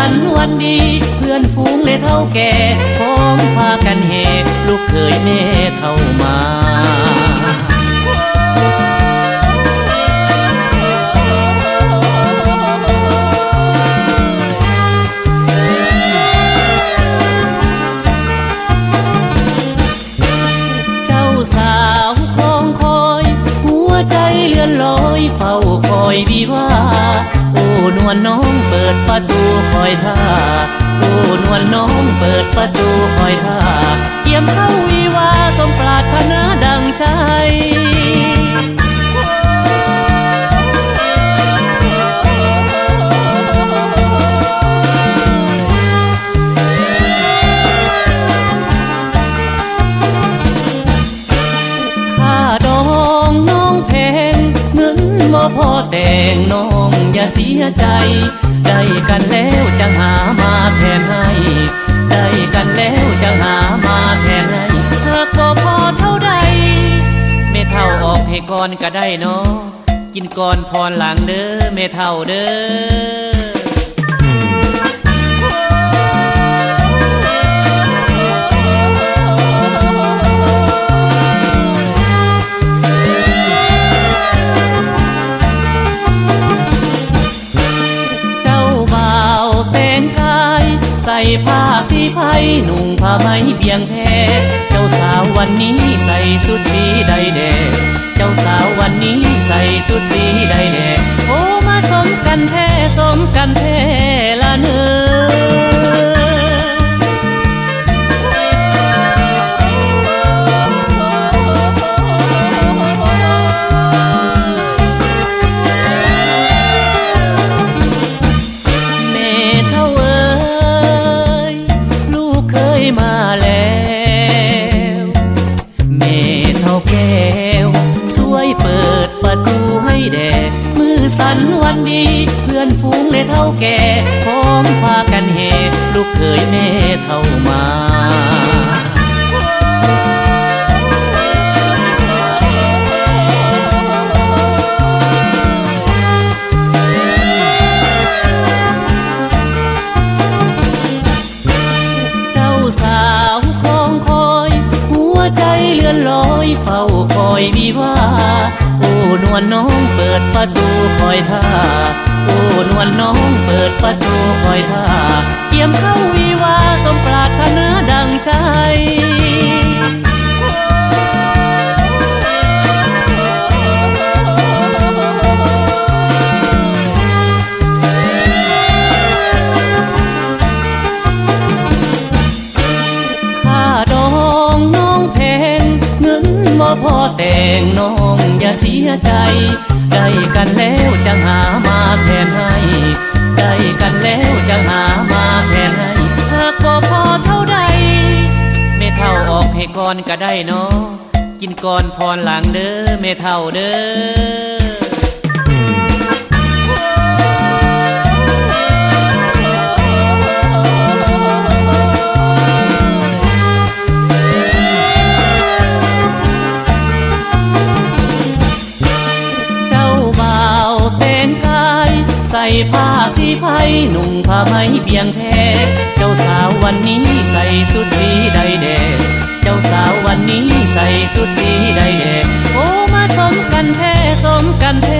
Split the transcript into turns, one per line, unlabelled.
สันวันดีเพื่อนฝูงเลยเท่าแก่พร้อมพากันเฮลูกเคยแม่เท่ามาเลื่อนลอยเฝ้าคอยวิวาโอ้นวลน้องเปิดประตูคอยท่าโอ้นวลน้องเปิดประตูคอยท่าเยี่ยมเข้าวิวาสมปรารถนาดังใจพ่อแต่งน้องอย่าเสียใจได้กันแล้วจะหามาแทนให้ได้กันแล้วจะหามาแทนให้หากบ่พอเท่าใดไม่เท่าออกให้ก่อนก็ได้เนาะกินก่อนพรหลังเด้อไม่เท่าเด้อใส่ผ้าสีไฟนุ่งผ้าไหมเบียงแพเจ้าสาววันนี้ใส่สุดสีใดแดงเจ้าสาววันนี้ใส่สุดสีใดแดงโอ้มาสมกันแท้สมกันแท้ละเนอมาแล้วแม่เท่าแก้วช่วยเปิดประตูให้แด่มือสั่นวันดีเพื่อนฝูงเลยเท่าแก่พร้อมพากันเฮลูกเคยแม่เท่ามาเลื่อนลอยเฝ้าคอยวิวาโอ้นวลน้องเปิดประตูคอยท่าโอ้นวลน้องเปิดประตูคอยท่าเยี่ยมเข้าวิวาสมปรารถนาดังใจพ่อแต่งน้องอย่าเสียใจได้กันแล้วจะหามาแทนให้ได้กันแล้วจะหามาแทนให้หากบ่พอเท่าใดไม่เท่าออกให้ก่อนก็ได้เนาะกินก่อนพรหลังเด้อไม่เท่าเด้อใส่ผ้าสีไฟนุ่งผ้าไหมเบียงแพเจ้าสาววันนี้ใส่สุดสีใดแดงเจ้าสาววันนี้ใส่สุดสีใดแดงโอ้มาสมกันแท้สมกันแท้